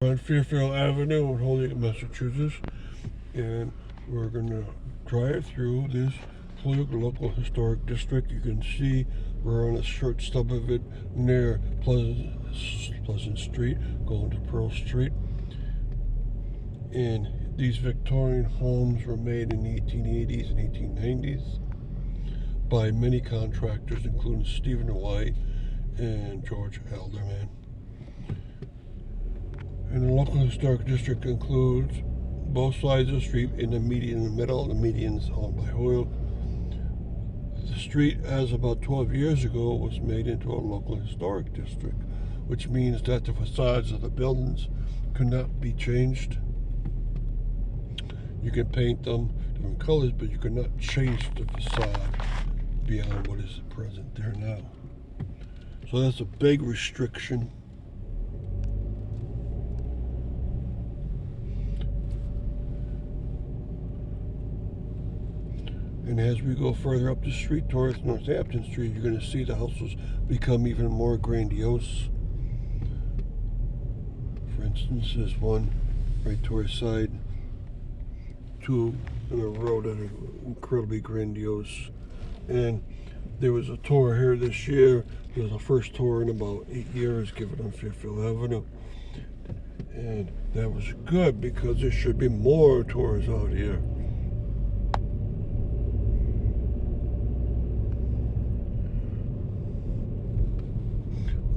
On Fairfield Avenue in Holyoke, Massachusetts, and we're going to drive through this Holyoke Local Historic District. You can see we're on a short stub of it near Pleasant Street, going to Pearl Street. And these Victorian homes were made in the 1880s and 1890s by many contractors, including Stephen White and George Alderman. And the local historic district includes both sides of the street and the median in the middle. The median is owned by Holyoke. The street, as about 12 years ago, was made into a local historic district, which means that the facades of the buildings could not be changed. You can paint them different colors, but you cannot change the facade beyond what is present there now. So that's a big restriction. And as we go further up the street towards Northampton Street, you're going to see the houses become even more grandiose. For instance, there's one right to our side, two in a row that are incredibly grandiose. And there was a tour here this year. It was the first tour in about 8 years given on Fairfield Avenue. And that was good because there should be more tours out here.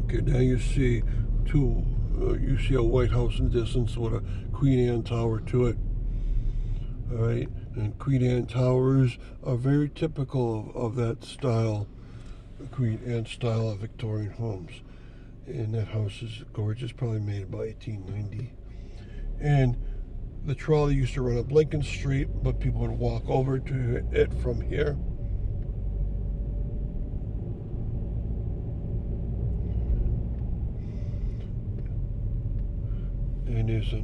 Okay, now you see you see a White House in the distance with a Queen Anne Tower to it. All right, and Queen Anne Towers are very typical of that style, Queen Anne style of Victorian homes. And that house is gorgeous, probably made about 1890. And the trolley used to run up Lincoln Street, but people would walk over to it from here. And there's a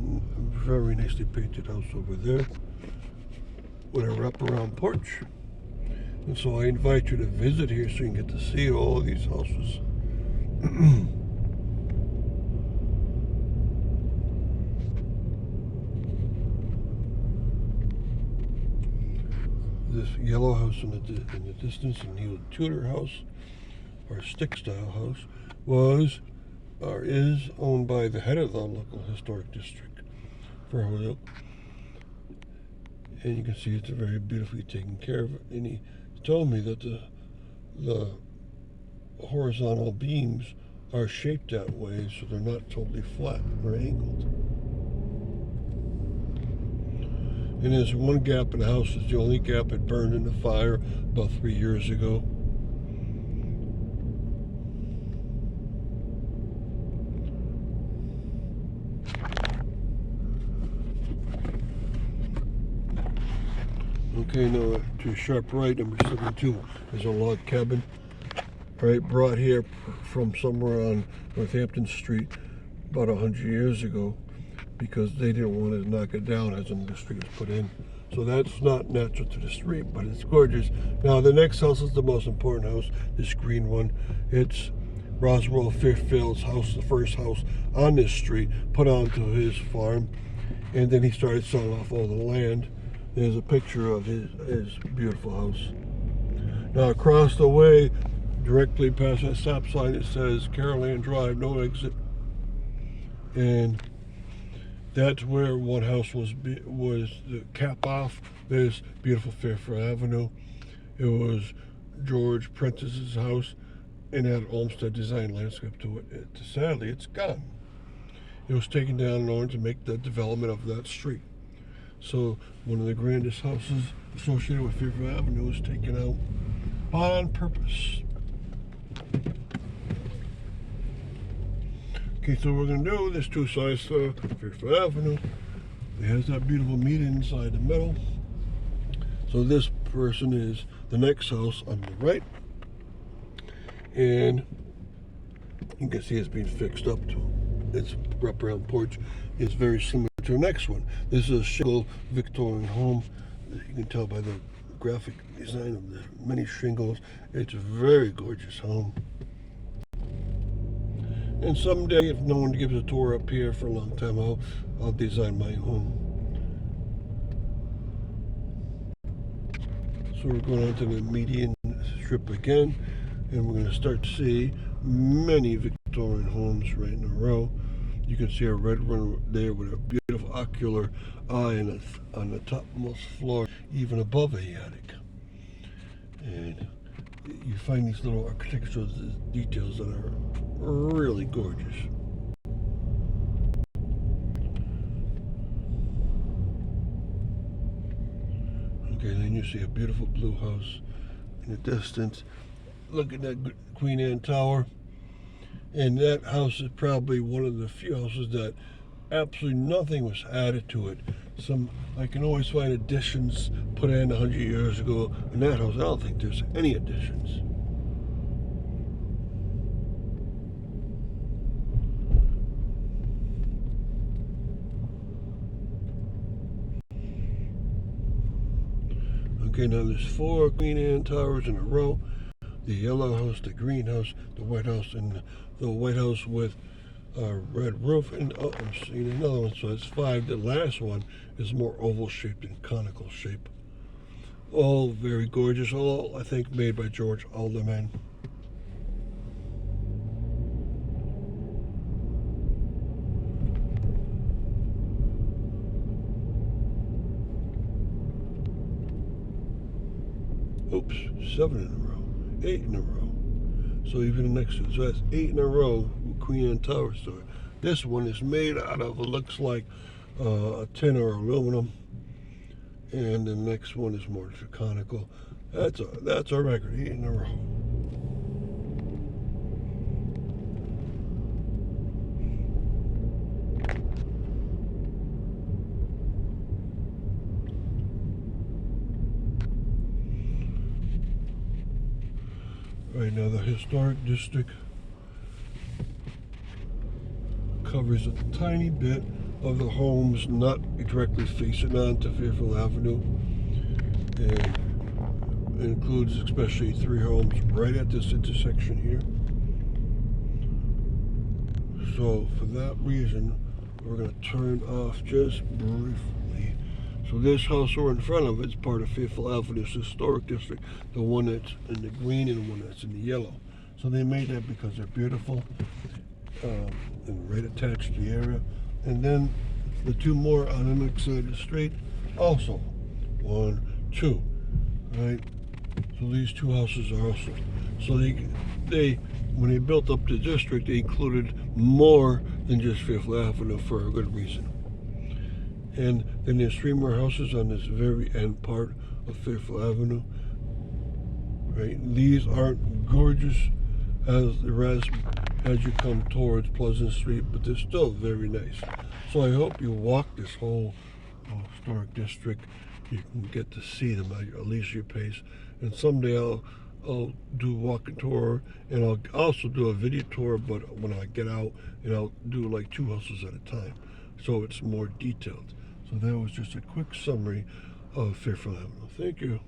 very nicely painted house over there with a wraparound porch. And so I invite you to visit here so you can get to see all of these houses. This yellow house in the distance, a Neil Tudor house, or stick style house, was or is owned by the head of the local historic district for Holyoke. And you can see it's very beautifully taken care of. And he told me that the horizontal beams are shaped that way so they're not totally flat or angled. And there's one gap in the house. It's the only gap that burned in the fire about 3 years ago. Okay, now to your sharp right, number 72, is a log cabin, right, brought here from somewhere on Northampton Street about 100 years ago because they didn't want to knock it down as another street was put in. So that's not natural to the street, but it's gorgeous. Now the next house is the most important house, this green one. It's Roswell Fairfield's house, the first house on this street, put onto his farm, and then he started selling off all the land. There's a picture of his beautiful house. Now across the way, directly past that stop sign, it says Caroline Drive, no exit. And that's where one house was the cap off this beautiful Fairfield Avenue. It was George Prentice's house and had Olmsted design landscape to it. Sadly, it's gone. It was taken down in order to make the development of that street. So one of the grandest houses associated with Fairfield Avenue was taken out on purpose. Okay, so we're going to do, there's two sides to Fairfield Avenue. It has that beautiful median inside the middle. So this person is the next house on the right. And you can see it's being fixed up to its wraparound porch. It's very similar to the next one. This is a shingle Victorian home. You can tell by the graphic design of the many shingles. It's a very gorgeous home. And someday, if no one gives a tour up here for a long time, I'll design my home. So we're going on to the median strip again, and we're going to start to see many Victorian homes right in a row. You can see a red one there with a beautiful ocular eye on the topmost floor, even above the attic. And you find these little architectural details that are really gorgeous. Okay, then you see a beautiful blue house in the distance. Look at that Queen Anne Tower. And that house is probably one of the few houses that absolutely nothing was added to it. I can always find additions put in 100 years ago. In that house, I don't think there's any additions. Okay, now there's 4 Queen Anne towers in a row. The yellow house, the green house, the white house, and the white house with a red roof. And I'm seeing another one, so it's 5. The last one is more oval shaped and conical shape. All very gorgeous, all I think made by George Alderman. Oops, 7 in a row, 8 in a row. So even next to it, so that's 8 in a row with Queen Anne Tower store. This one is made out of, it looks like tin or aluminum. And the next one is more conical. That's a record, 8 in a row. Right now, the historic district covers a tiny bit of the homes not directly facing onto Fairfield Avenue, and it includes especially 3 homes right at this intersection here. So for that reason, we're going to turn off just briefly. So this house we're in front of is part of Fairfield Avenue's historic district, the one that's in the green and the one that's in the yellow. So they made that because they're beautiful and right attached to the area. And then the 2 more on the next side of the street, also 1, 2, right? So these 2 houses are also. So they when they built up the district, they included more than just Fairfield Avenue for a good reason. And then there's 3 more houses on this very end part of Fairfield Avenue. Right? These aren't gorgeous as the rest as you come towards Pleasant Street, but they're still very nice. So I hope you walk this whole historic district. You can get to see them at least your pace. And someday I'll do a walking tour, and I'll also do a video tour, but when I get out, and I'll do like 2 houses at a time, so it's more detailed. So that was just a quick summary of Fairfield Avenue. Thank you.